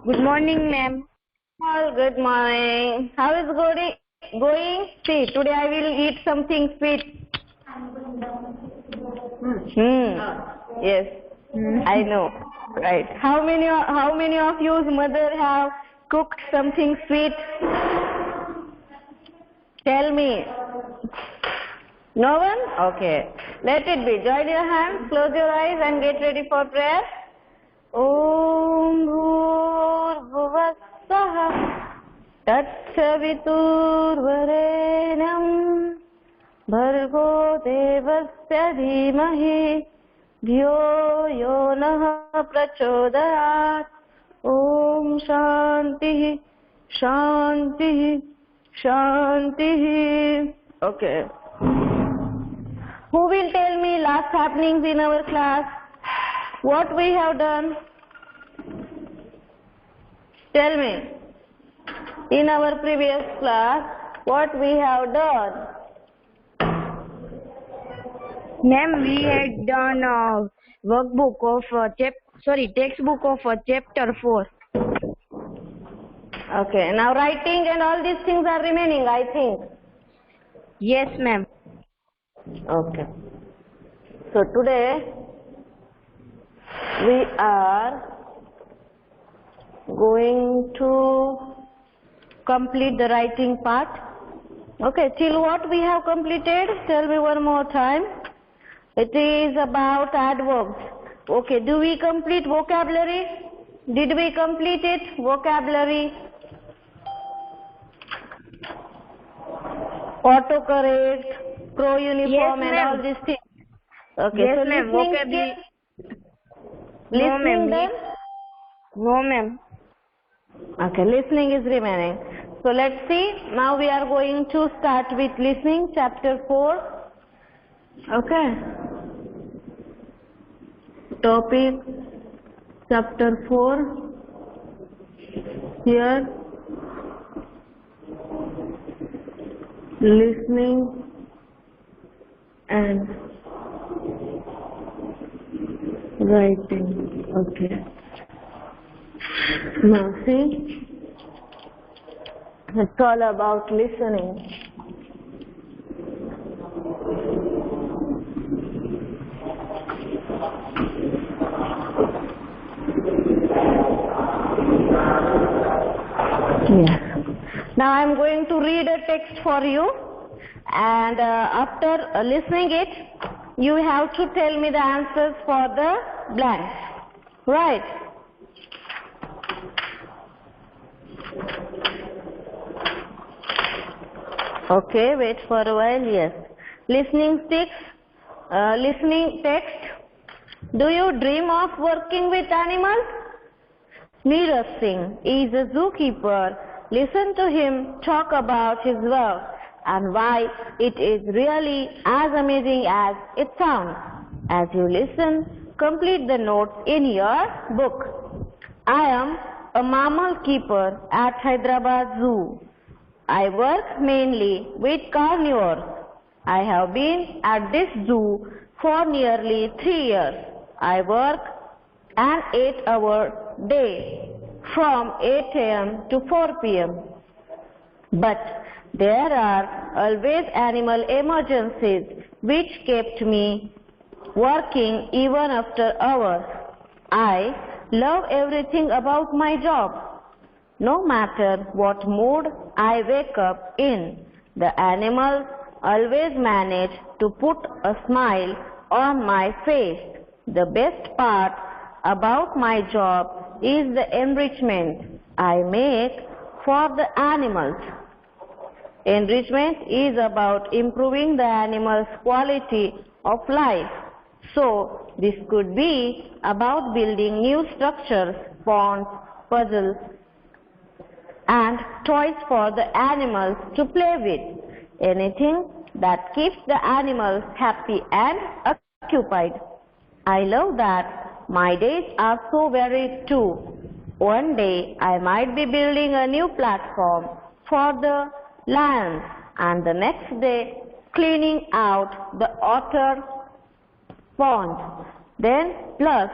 Good morning, ma'am. All good morning. How is going? See, today I will eat something sweet. Yes, I know. Right. How many of you's mother have cooked something sweet? Tell me. No one? Okay. Let it be. Join your hands, close your eyes and get ready for prayer. Om Bhurbhuvah Swaha Tatsaviturvarenam Bhargo Devasya Dhimahi Dhyo Yo Nah Prachodayat. Om Shanti Shanti Shanti. Okay. Who will tell me last happenings in our class? What we have done? Tell me. In our previous class, what we have done? Ma'am, we had done textbook of chapter 4. Okay, now writing and all these things are remaining, I think. Yes, ma'am. Okay. So today we are going to complete the writing part. Okay, till what we have completed? Tell me one more time. It is about adverbs. Okay, do we complete vocabulary? Did we complete it? Vocabulary. Autocorrect, crow uniform, Yes, and all these things. Okay, yes, so ma'am. listening skills. Listening then? No, ma'am. Okay, listening is remaining. So let's see. Now we are going to start with listening, chapter 4. Okay. Topic, chapter 4. Here, listening and writing. Okay. Now see, it's all about listening. Yes. Now I am going to read a text for you, and after listening it, you have to tell me the answers for the blanks. Right? Okay, wait for a while. Yes. Listening text. Do you dream of working with animals? Neeraj Singh is a zookeeper. Listen to him talk about his work and why it is really as amazing as it sounds. As you listen, complete the notes in your book. I am a mammal keeper at Hyderabad Zoo. I work mainly with carnivores. I have been at this zoo for nearly 3 years. I work an 8-hour day from 8 a.m. to 4 p.m. But there are always animal emergencies which kept me working even after hours. I love everything about my job. No matter what mood I wake up in, the animals always manage to put a smile on my face. The best part about my job is the enrichment I make for the animals. Enrichment is about improving the animal's quality of life. So, this could be about building new structures, ponds, puzzles, and toys for the animals to play with. Anything that keeps the animals happy and occupied. I love that my days are so varied too. One day I might be building a new platform for the lions, and the next day cleaning out the otter pond. Then plus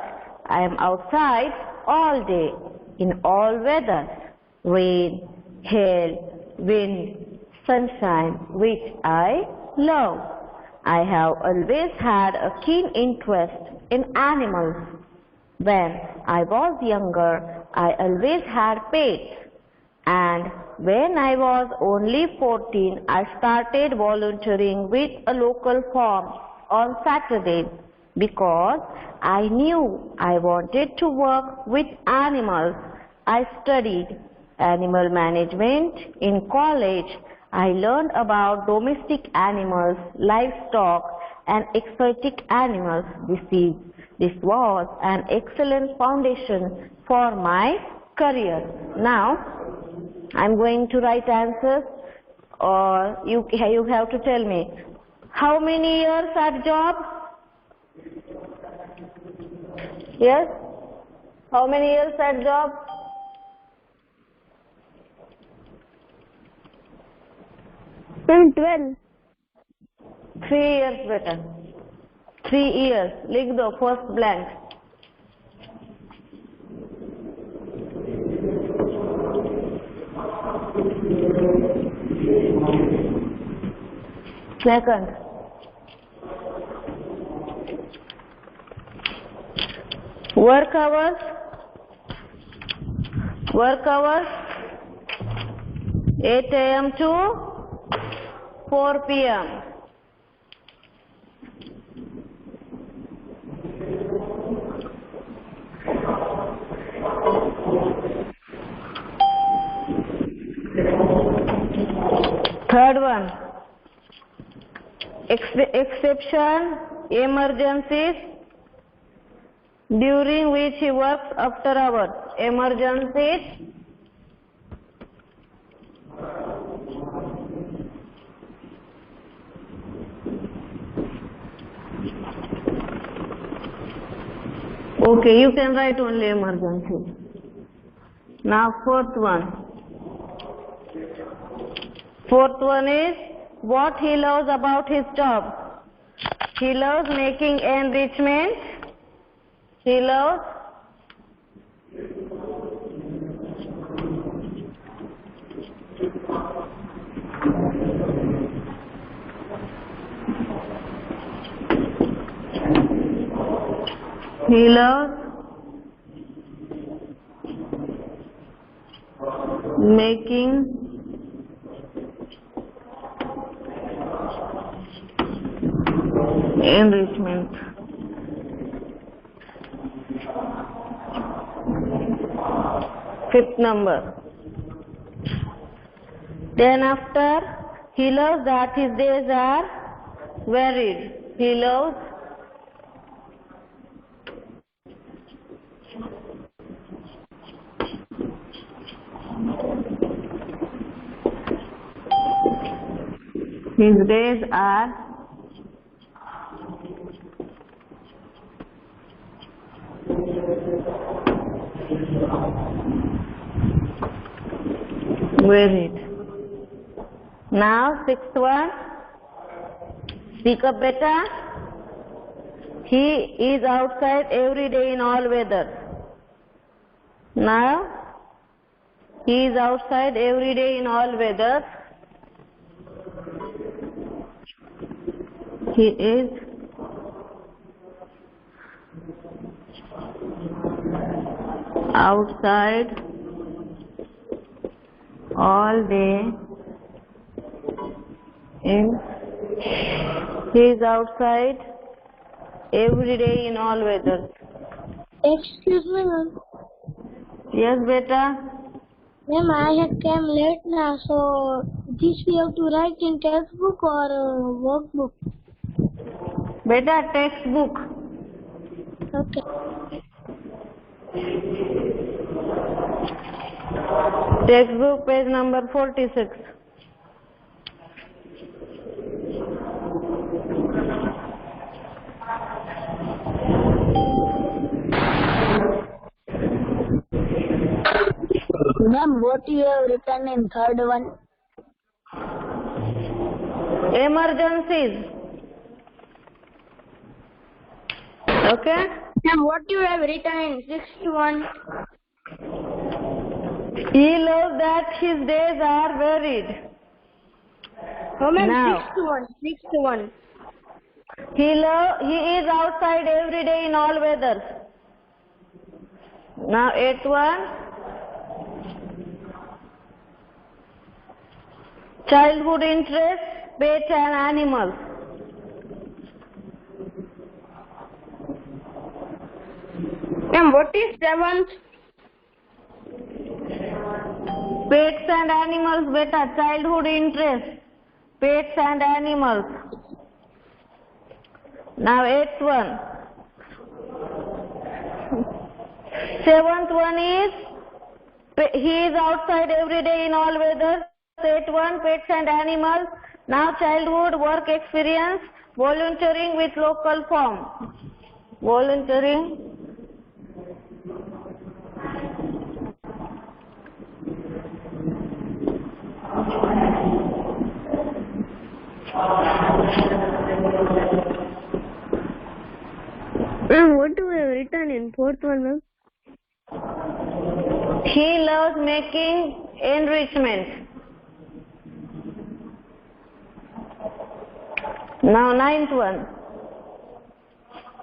I am outside all day. in all weathers, rain, hail, wind, sunshine, which I love. I have always had a keen interest in animals. When I was younger, I always had pets. And when I was only 14, I started volunteering with a local farm on Saturdays because I knew I wanted to work with animals. I studied animal management in college. I learned about domestic animals, livestock, and exotic animals. This was an excellent foundation for my career. Now, I'm going to write answers, or you have to tell me how many years at job? Yes? How many years at job? Ma'am, 12. 3 years बेटा. 3 years. लिख दो first blank. Second. Work hours. 8 a.m. to 4 p.m. Third one, exception, emergencies, during which he works after hours. Emergencies, okay, you can write only emergency. Now fourth one. Fourth one is what he loves about his job. He loves making enrichment. He loves making enrichment. Fifth number. Then after, he loves that his days are varied. He loves his days are varied. Now sixth one, speak up better. He is outside every day in all weather. Now he is outside every day in all weather. He is outside all day he is outside every day in all weather. Excuse me, ma'am. Yes, beta. Ma'am, I have came late now, so this we have to write in textbook or workbook? Beta, textbook. Okay. Textbook, page number 46. Ma'am, what you have written in third one? Emergencies. Okay? Ma'am, what you have written in sixth one? He loves that his days are varied. Oh, ma'am, Now. 6 to 1. He is outside every day in all weathers. Now 8-1. Childhood interests, pets and animals. Ma'am, what is 7th? Pets and animals, beta. Childhood interests, pets and animals. Now 8-1. 7th one is he is outside every day in all weathers. 8-1, pets and animals. Now childhood, work experience, volunteering with local form. Volunteering. Ma'am, what do we have written in 4th one, ma'am? He loves making enrichment. Now 9th one.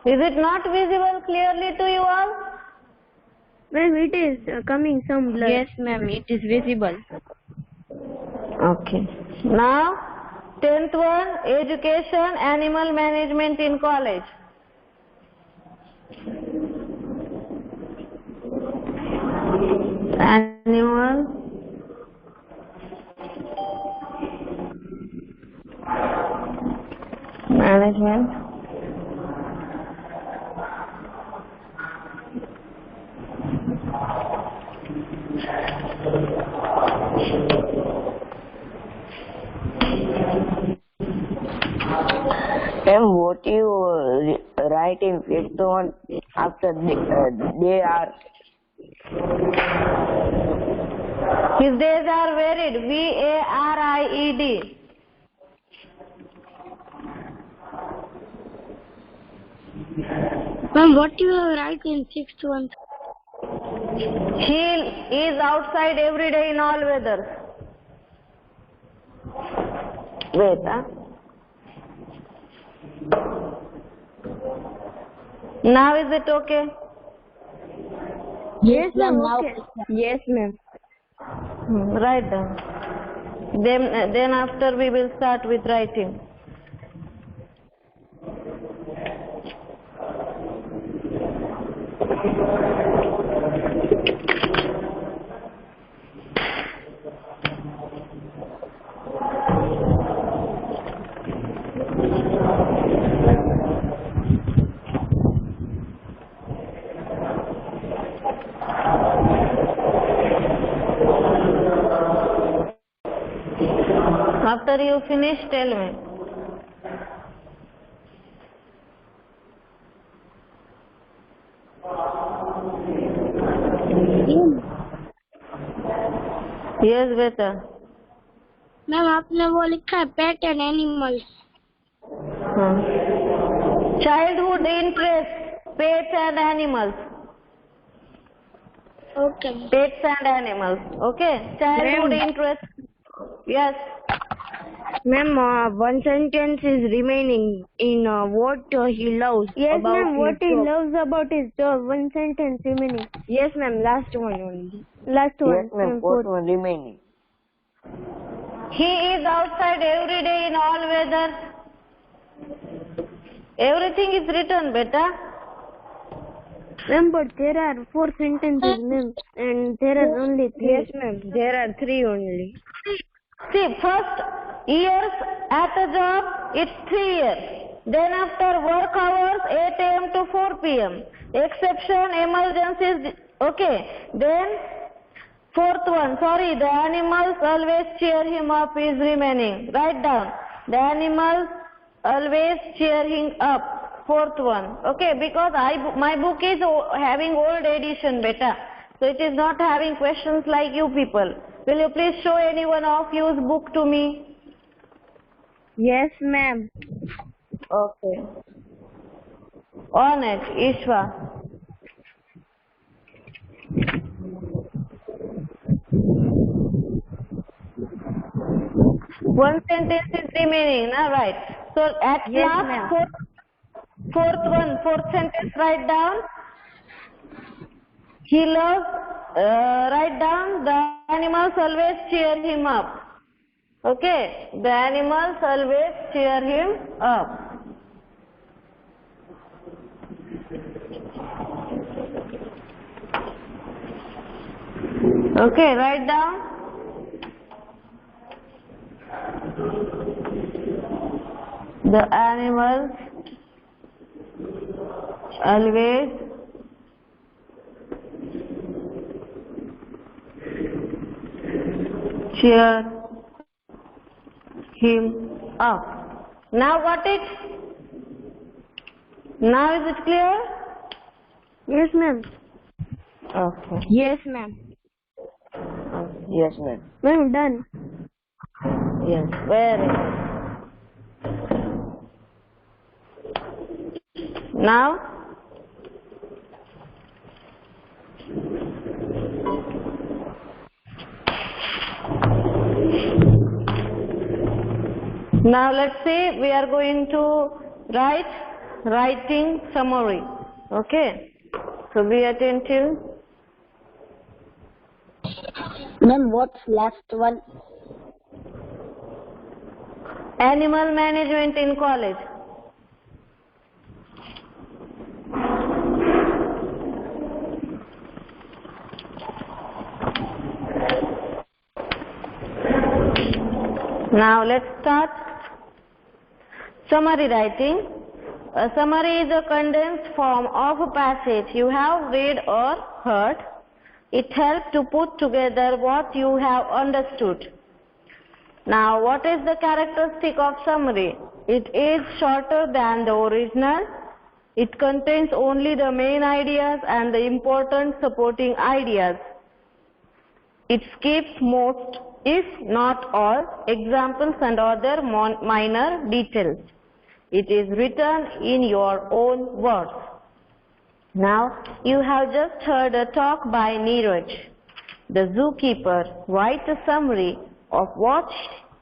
Is it not visible clearly to you all? Ma'am, it is coming some blur. Yes, ma'am, it is visible. Okay. Now 10th one, education, animal management in college. Animal management. Ma'am, what you write in 5th one after they are? His days are varied. VARIED. Ma'am, what do you have write in 6th one? He is outside every day in all weathers. Wait, huh? Now is it okay? Yes, ma'am, Okay. Yes, ma'am. Write down. Then after we will start with writing. After you finish, tell me. Yes, beta. Ma'am आपने वो लिखा है pet and animals. Childhood interest, pets and animals. Okay. Pets and animals. Okay. Childhood Ma'am. interest. Yes. Ma'am, one sentence is remaining in what he loves. Yes, about ma'am. What his he dog. loves about his dog. One sentence remaining. Yes, ma'am. Last one only. Last one. Yes, ma'am. Fourth one remaining. He is outside every day in all weathers. Everything is written, beta. Ma'am, but there are 4 sentences, ma'am, and there are only 3. Yes, ma'am. There are 3 only. See, first years at a job, it's 3 years. Then after work hours, 8 a.m. to 4 p.m. Exception, emergencies, okay. Then fourth one, sorry, the animals always cheer him up is remaining. Write down. The animals always cheer him up. Fourth one. Okay, because my book is having old edition, beta. So it is not having questions like you people. Will you please show any one of you's book to me? Yes, ma'am. Okay. On it, Ishwa. One sentence is remaining, na? Right. So at Yes, last, ma'am. fourth sentence, write down. He loves, write down, the animals always cheer him up. Okay, the animals always cheer him up. Okay, write down. The animals always cheer him up. Now got it? Now is it clear? Yes, ma'am. Okay. Yes, ma'am. Yes, ma'am. Ma'am, done. Yes, very good. Now, let's see, we are going to write writing summary. Okay, so be attentive. Ma'am, what's last one? Animal management in college. Now let's start. Summary writing. A summary is a condensed form of a passage you have read or heard. It helps to put together what you have understood. Now, what is the characteristic of summary? It is shorter than the original. It contains only the main ideas and the important supporting ideas. It skips most, if not all, examples and other minor details. It is written in your own words. Now, you have just heard a talk by Neeraj, the zookeeper. Write a summary of what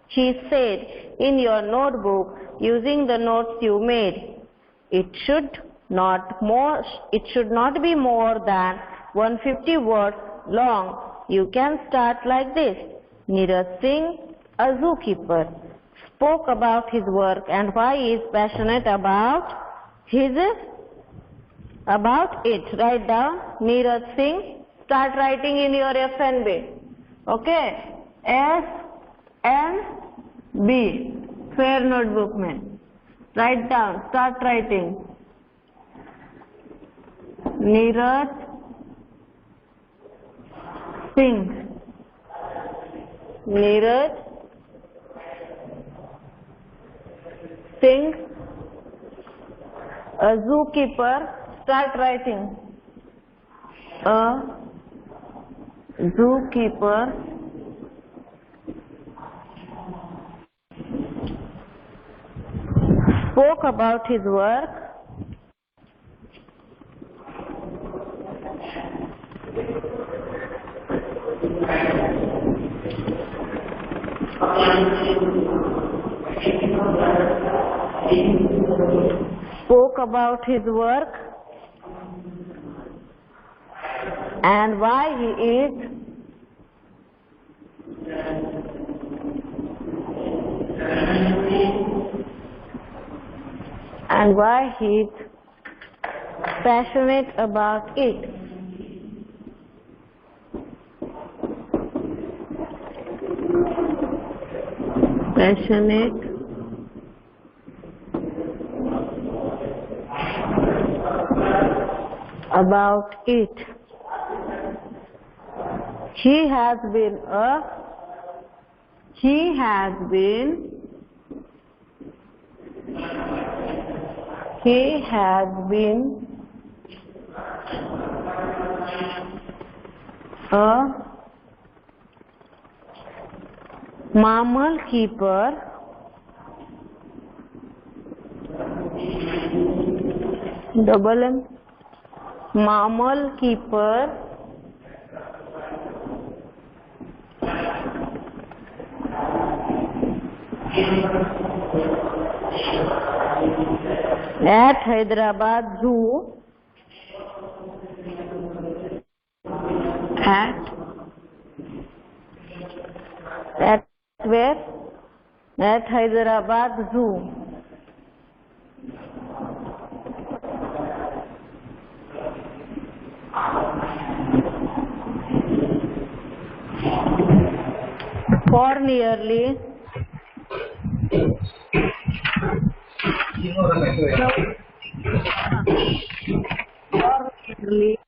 he said in your notebook using the notes you made. It should not be more than 150 words long. You can start like this. Neeraj Singh, a zookeeper, spoke about his work and why he is passionate about it. Write down Neeraj Singh. Start writing in your FNB. Okay. SNB. Fair notebook mein. Write down. Start writing. Neeraj Singh. Neeraj Singh, a zookeeper. Start writing. A zookeeper spoke about his work and why he is passionate about it. Passionate about it. He has been a mammal keeper mammal keeper At Hyderabad Zoo. At where? At Hyderabad Zoo. For nearly three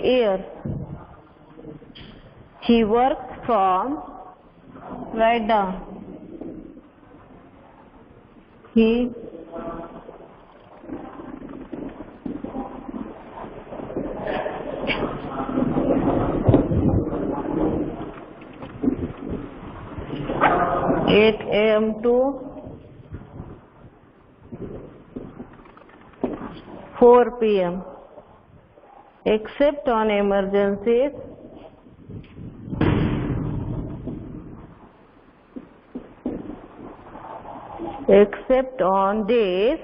years. He works from, write down, he eight AM to 4 PM, except on emergencies. Except on days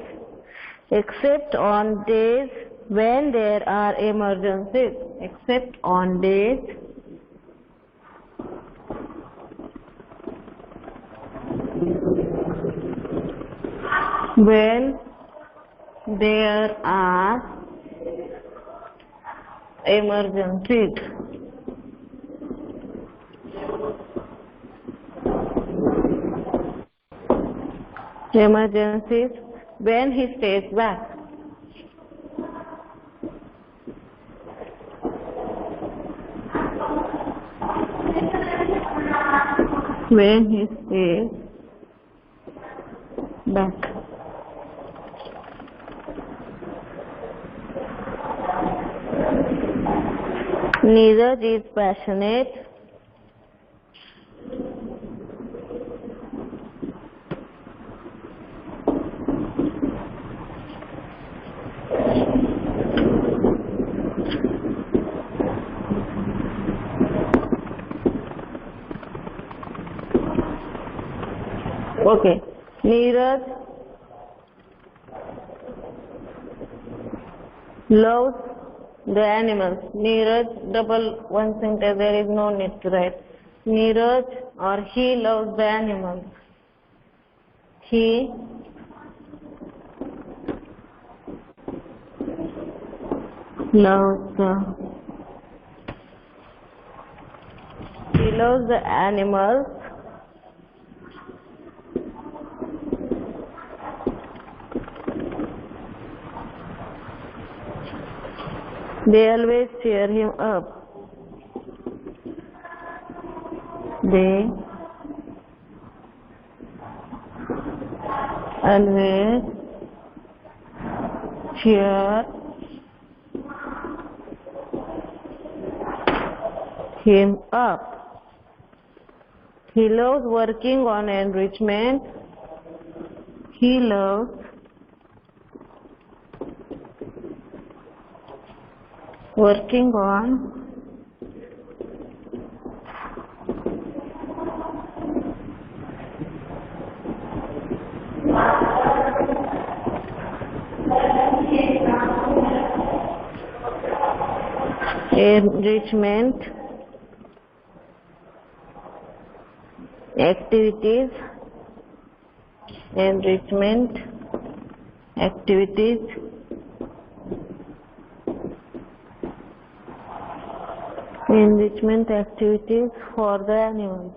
when there are emergencies. Except on days when there are emergencies. Emergencies when he stays back. When he stays back. Neeraj is passionate Okay. Neeraj loves the animals. Neeraj, double one sentence, there is no need to write. Neeraj or he loves the animals. He loves the animals. They always cheer him up. They always cheer him up. He loves working on enrichment. He loves working on enrichment activities. Enrichment activities for the animals.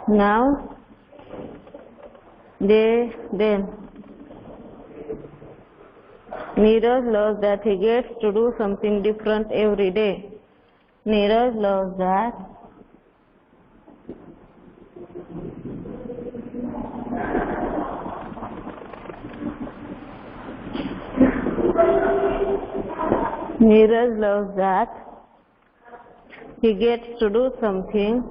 Now then Neeraj loves that he gets to do something different every day. Neeraj loves that Neeraj loves that he gets to do something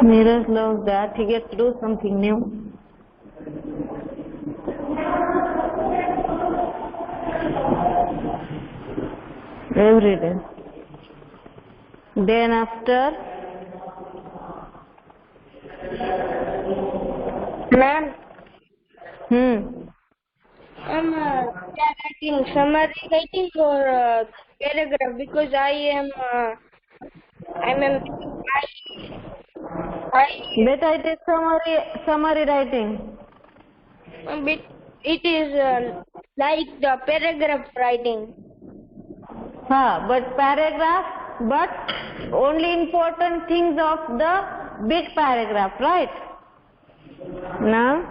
Neeraj loves that he gets to do something new. Every day. Then after, Ma'am, I'm writing summary writing or paragraph because I'm better it is summary writing. it is like the paragraph writing. But paragraph, but only important things of the big paragraph, right? Now,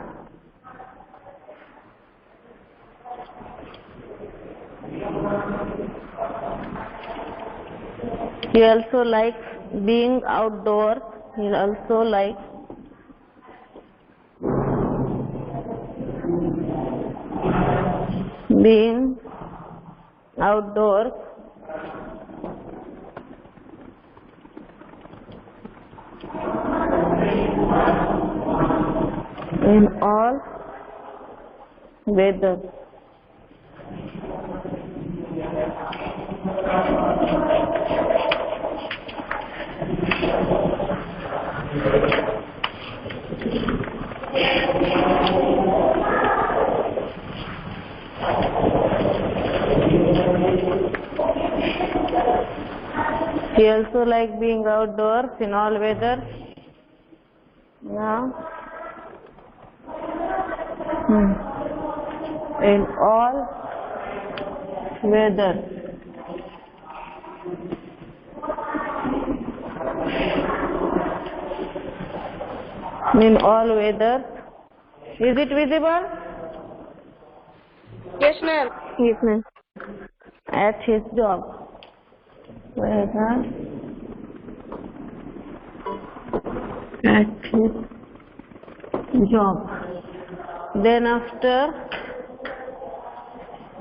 he also likes being outdoors. He also likes being outdoors. In all weather. He also likes being outdoors in all weather. Now, in all weather. In all weather. Is it visible? Yes, ma'am. Yes, ma'am. At his job. Weather. At his job. Then after,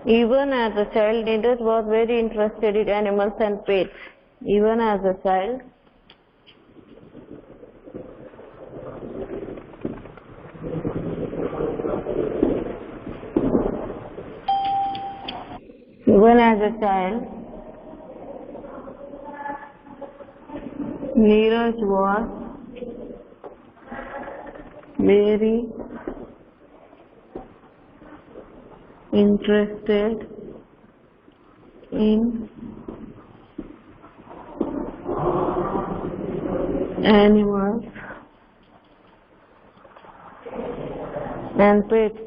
even as a child, Neeraj was very interested in animals and pets. Even as a child, Neeraj was very interested in animals and pets.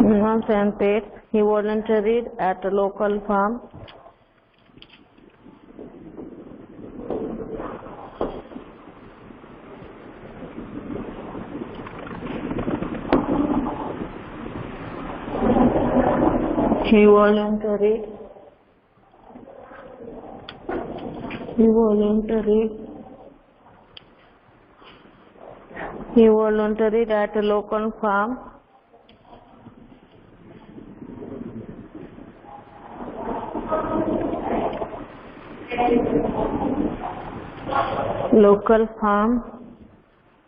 Animals and pets. He volunteered at a local farm. He volunteered at a local farm.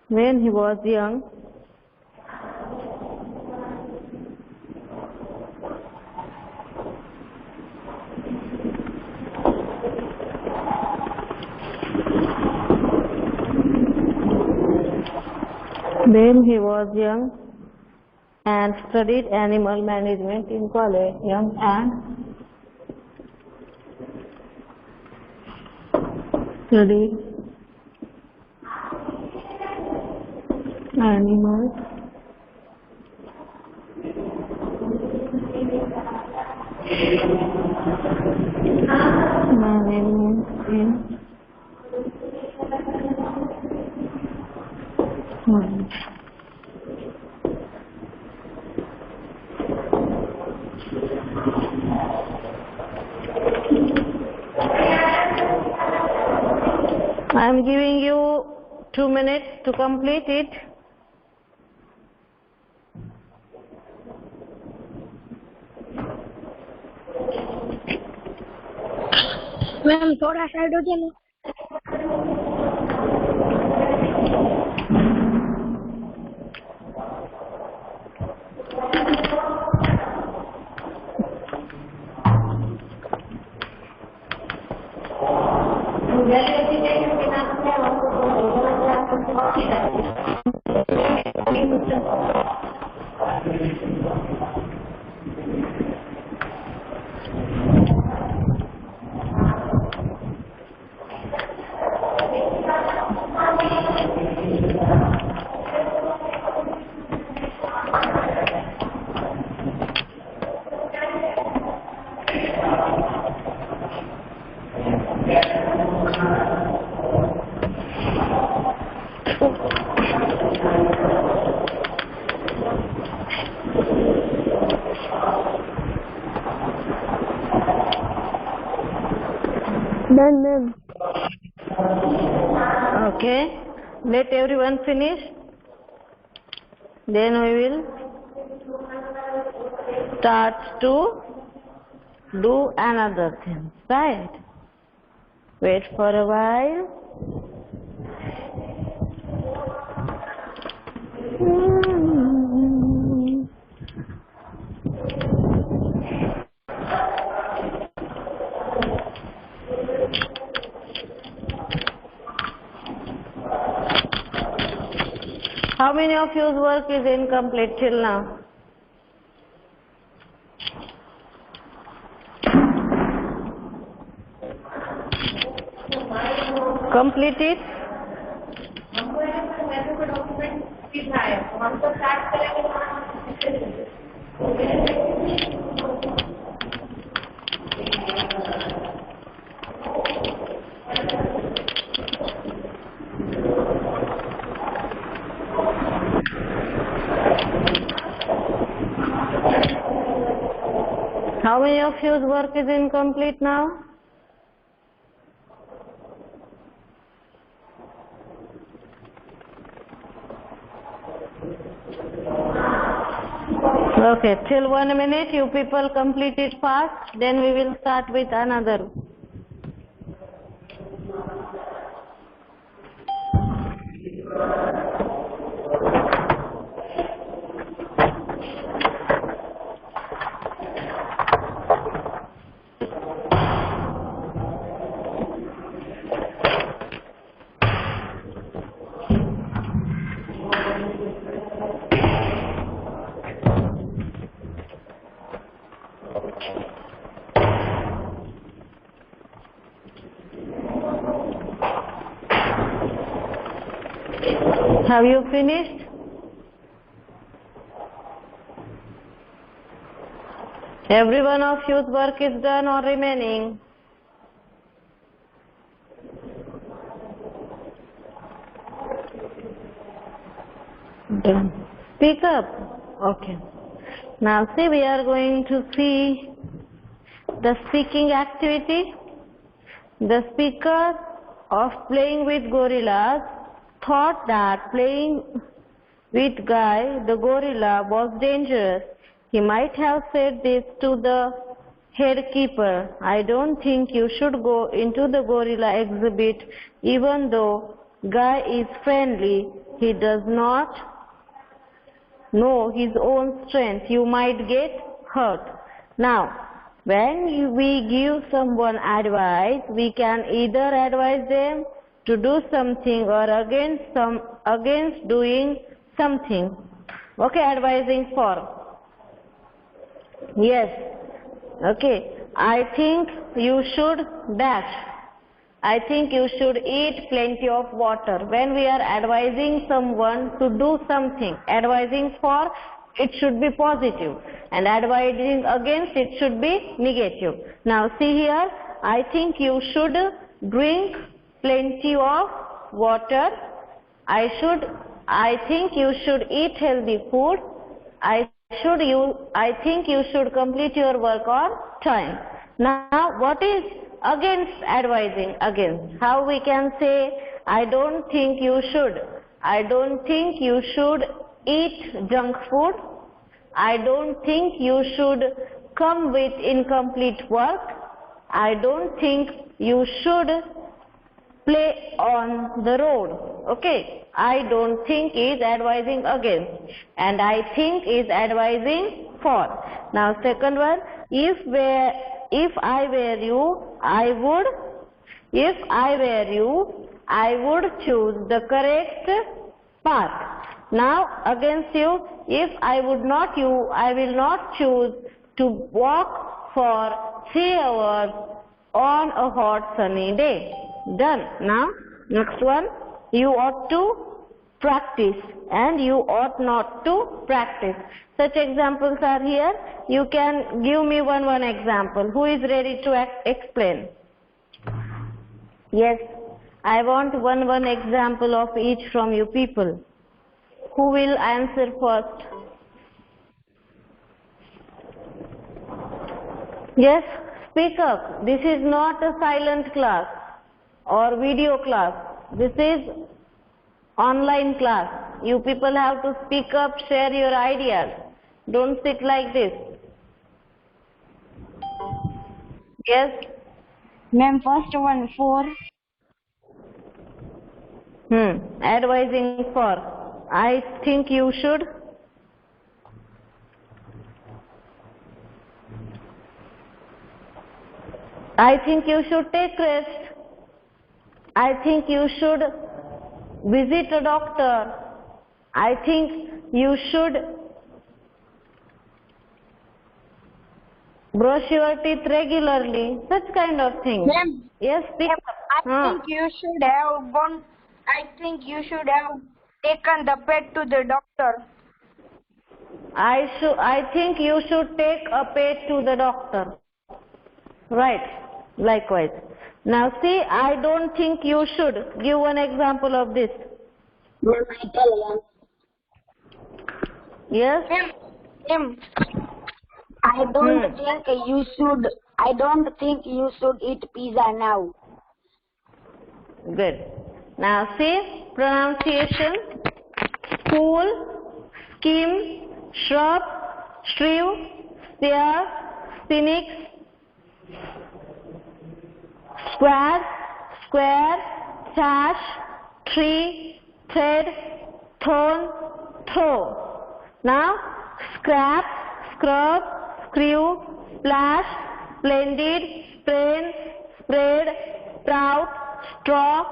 When he was young. And studied animal management in college. Studied animal I am giving you 2 minutes to complete it. Ma'am थोड़ा side हो जाए. Done, ma'am. Okay, let everyone finish. Then we will start to do another thing, right? Wait for a while. How many of your work is incomplete till now? Complete it. How many of your work is incomplete now? Okay, till 1 minute you people complete it fast, then we will start with another. Have you finished? Every one of your work is done or remaining? Done. Speak up. Okay. Now see, we are going to see the speaking activity. The speaker of playing with gorillas thought that playing with Guy the gorilla was dangerous. He might have said this to the head keeper. I don't think you should go into the gorilla exhibit even though Guy is friendly. He does not know his own strength. You might get hurt. Now, when we give someone advice, we can either advise them to do something or against doing something. Okay, advising for. Yes. Okay. I think you should dash. I think you should eat plenty of water. When we are advising someone to do something, advising for, it should be positive, and advising against, it should be negative. Now see here, I think you should drink plenty of water. I think you should eat healthy food. I think you should complete your work on time. Now, what is against advising? Against. How we can say, I don't think you should. I don't think you should eat junk food. I don't think you should come with incomplete work. I don't think you should play on the road. Okay, I don't think is advising against, and I think is advising for. Now second one, if I were you, I would choose the correct path. Now against you, if I would not you, I will not choose to walk for 3 hours on a hot sunny day. Done. Now next one, you ought to practice and you ought not to practice. Such examples are here. You can give me one example. Who is ready to explain? Yes, I want one example of each from you people. Who will answer first? Yes, speak up. This is not a silent class or video class. This is online class. You people have to speak up, share your ideas. Don't sit like this. Yes? Ma'am, first one, 4. Advising for. I think you should. I think you should take rest. I think you should visit a doctor. I think you should brush your teeth regularly. Such kind of things. Ma'am, Yes, speak up. I think you should have taken the pet to the doctor. I think you should take a pet to the doctor. Right. Likewise. Now see, I don't think you should. Give one example of this. Yes? Ma'am, I don't think you should eat pizza now. Good. Now see, pronunciation. School, scheme, shrub, shrew, sphere, cynics, square, sash, tree, thread, thorn, throw. Now, scrap, scrub, screw, splash, splendid, sprain, spread, sprout, straw,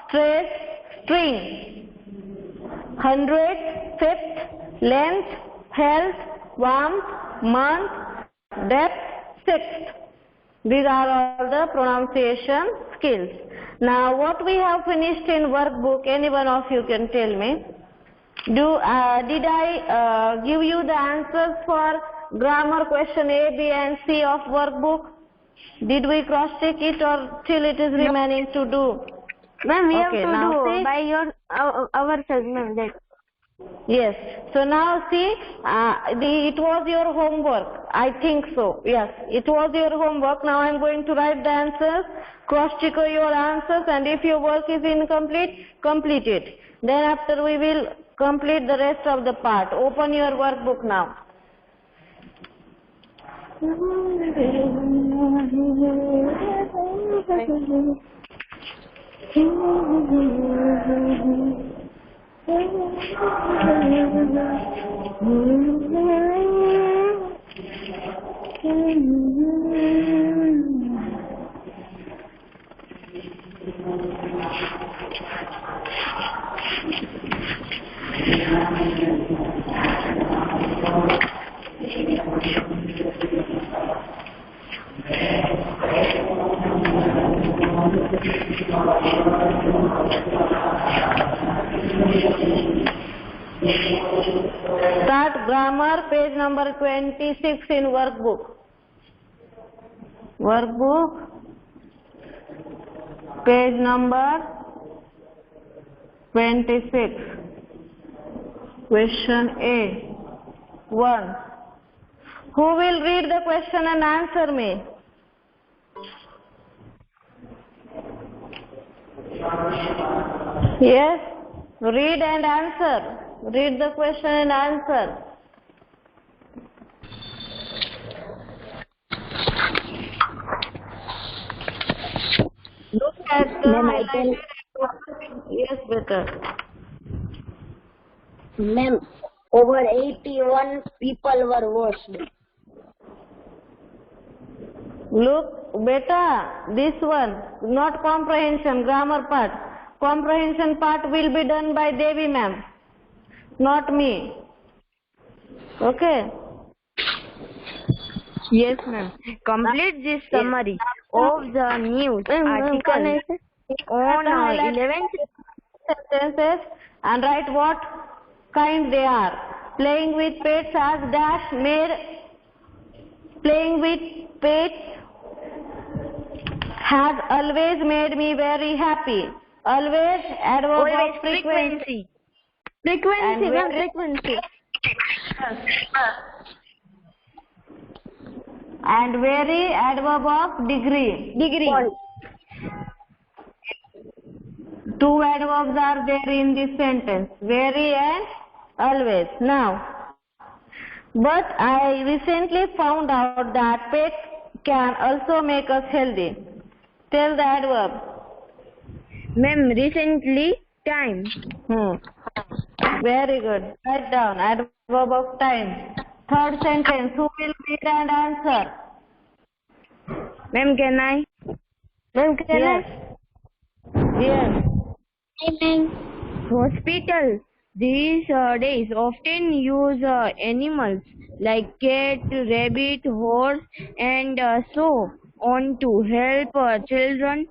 stress, string. 100, fifth, length, health, warmth, month, depth, sixth. These are all the pronunciation skills. Now what we have finished in workbook, any one of you can tell me. Did I give you the answers for grammar question A, B and C of workbook? Did we cross check it or still it is remaining to do? Ma'am, we Okay, have to now do see. by ourselves, ma'am. Yes. So now see, it was your homework. I think so. Yes, it was your homework. Now I am going to write the answers, cross-check your answers, and if your work is incomplete, complete it. Then after we will complete the rest of the part. Open your workbook now. Start grammar, page number 26 in workbook. Workbook Page number 26. Question A. 1. Who will read the question and answer me? Yes, read and answer. Read the question and answer. Look at the Ma'am, I tell. Yes, better. Ma'am, over 81 people were washed. Look, beta, this one, not comprehension, grammar part. Comprehension part will be done by Devi ma'am, not me. Okay? Yes, ma'am. Complete this summary of the news article on 11th sentences and write what kind they are. Playing with pets as dash made. Playing with pets has always made me very happy. Always adverb of frequency. Frequency, ma'am, very- frequency. And very adverb of degree. Degree. Two adverbs are there in this sentence. Very and always. Now, but I recently found out that pets can also make us healthy. Tell the adverb. Ma'am, recently, time. Very good. Write down adverb of time. Third sentence. Who will read and answer? Ma'am, can I? Ma'am, can Yes. Yes. Hospital these days often use animals like cat, rabbit, horse, and so on to help children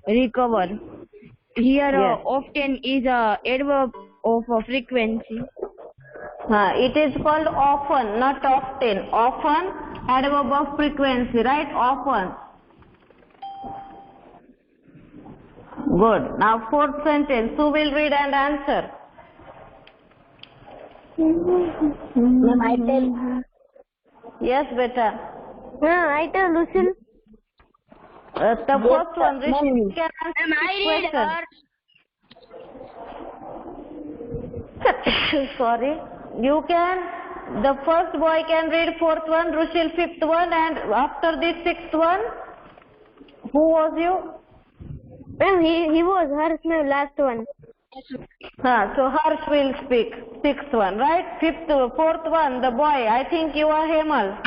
recover. Here, Yes. often is a adverb of frequency. It is called often, not often. Often, adverb of frequency, right? Often. Good. Now, fourth sentence. Who will read and answer? Ma'am, I tell. Yes, beta. I tell Lucille. The first one, ma'am. Rishi can answer this question. Sorry. You can, the first boy can read fourth one, Rushil fifth one, and after this sixth one, who was you? Ma'am, he was hers, ma'am, last one. So Harsh will speak, sixth one, right? Fourth one, the boy, I think you are Hemal,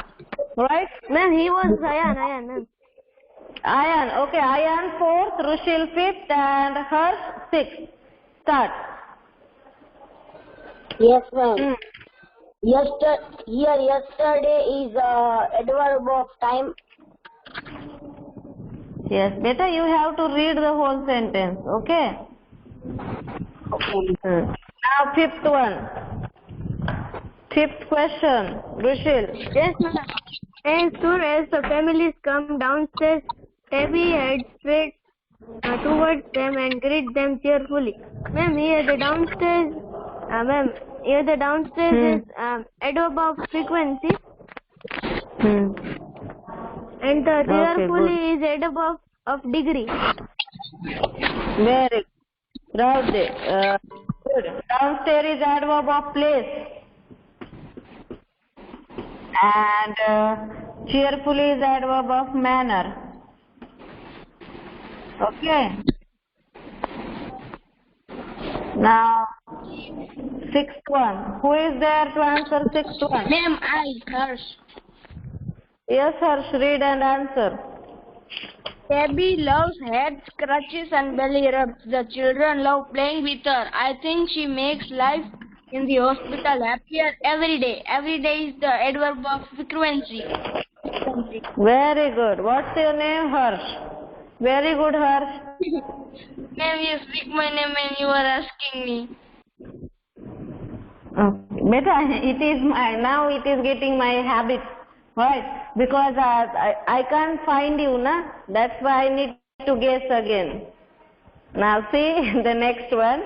right? Ma'am, he was Ayan, ma'am. Ayan, okay, Ayan fourth, Rushil fifth, and Harsh sixth. Start. Yes, ma'am. Yesterday is adverb of time. Yes, better you have to read the whole sentence, okay? Now fifth one. Fifth question, Rushil. Yes, ma'am. As soon as the families come downstairs, Tabby heads straight towards them and greet them cheerfully. Ma'am, here the downstairs, is adverb of frequency, and the cheerfully is adverb of degree. Very good. Good. Downstairs is adverb of place. And cheerfully is adverb of manner. Okay. Now, sixth one. Who is there to answer sixth one? Ma'am, Harsh. Yes, Harsh, read and answer. Tabby loves head scratches and belly rubs. The children love playing with her. I think she makes life in the hospital happier every day. Every day is the adverb of frequency. Very good. What's your name, Harsh? Very good, Harsh. Ma'am, you speak my name and you are asking me. Beta, it is now it is getting my habit, right? Because I can't find you, na? That's why I need to guess again. Now see the next one.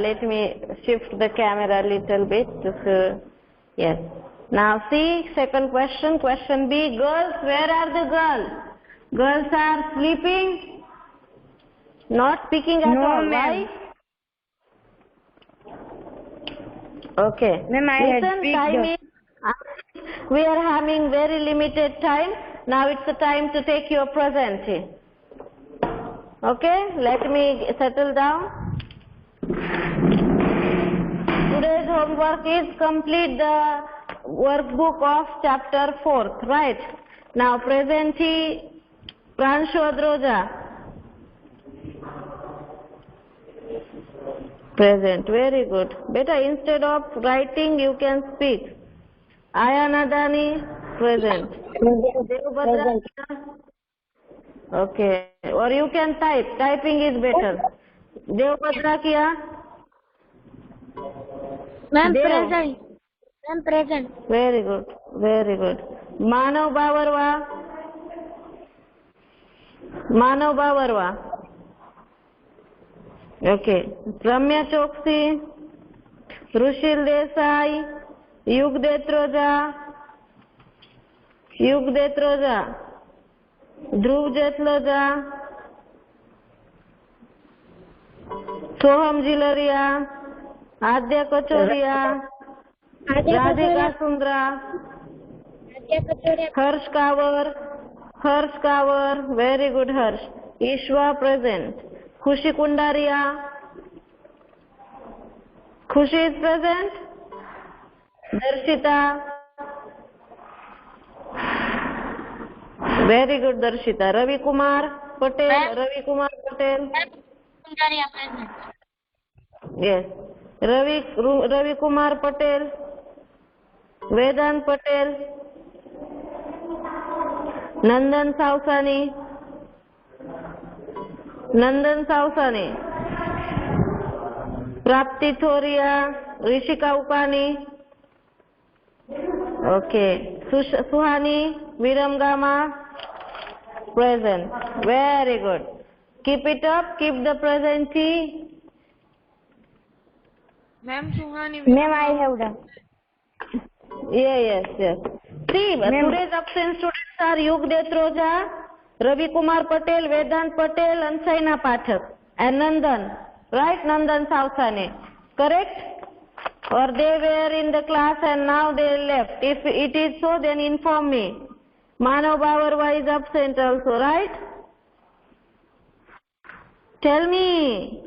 Let me shift the camera a little bit. Yes. Now see second question. Question B. Girls, where are the girls? Girls are sleeping. Not speaking at No, all. ma'am. Why? Okay. Ma'am, I had Listen, picked time the- is. We are having very limited time. Now it's the time to take your present. Okay, let me settle down. Today's homework is complete the workbook of chapter 4, right? Now present Pranshodroja. Present, very good. Beta, instead of writing, you can speak. Ayanadani, present. Devbhadra, okay. Or you can type. Typing is better. Devbhadra Kiya? Ma'am, Dev. present. Ma'am, present. Very good. Very good. Manav Bawarwa? Manav Bawarwa. Okay. Ramya Choksi, Rushil Desai, Yug Detroja, Dhruv Jetloja, Soham Jilaria, Adya Kachoria, Radhika Sundra, Harsh Kawar, very good Harsh. Ishwa present. Khushi Kundaria, Khushi is present. Darshita, very good Darshita. Ravi Kumar Patel, Kundaria present. yes. Ravi Kumar Patel, Vedant Patel, Nandan Sausani, Prapti Thoria, Rishika Upani, okay. Suhani Viramgama, present. Very good. Keep it up. Keep the present. Ma'am, Suhani. Ma'am, I have done. Yes. See, today's absent students are Yug Detroja, Ravi Kumar Patel, Vedant Patel, and Saina Pathak, and Nandan. Right? Nandan Sausane. Correct? Or they were in the class and now they left. If it is so, then inform me. Manav Bawarwa is absent also, right? Tell me.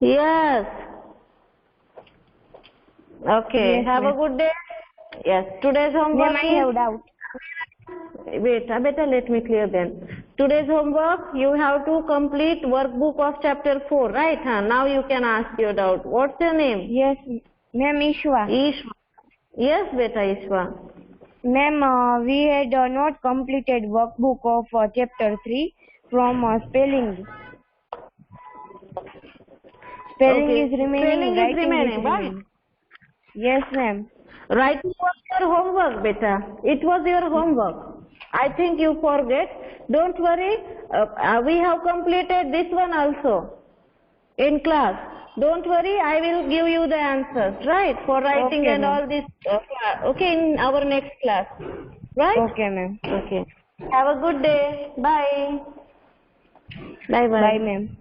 Yes. Okay. Yes, Have a good day. Yes. Today's homework Ma'am, I have doubt. Wait, better let me clear then. Today's homework, you have to complete workbook of chapter 4, right? Huh? Now you can ask your doubt. What's your name? Yes, ma'am, Ishwa. Ishwa. Yes, beta Ishwa. Ma'am, we had not completed workbook of chapter 3 from spelling. Spelling Okay. is remaining. Spelling is Writing remaining, right? remaining. Yes, ma'am. Writing was your homework, beta. It was your homework. I think you forget. Don't worry. We have completed this one also in class. Don't worry. I will give you the answers, right? For writing Okay, and ma'am. all this. Okay, in our next class. Right? Okay, ma'am. Okay. Have a good day. Bye. Bye. Bye, ma'am.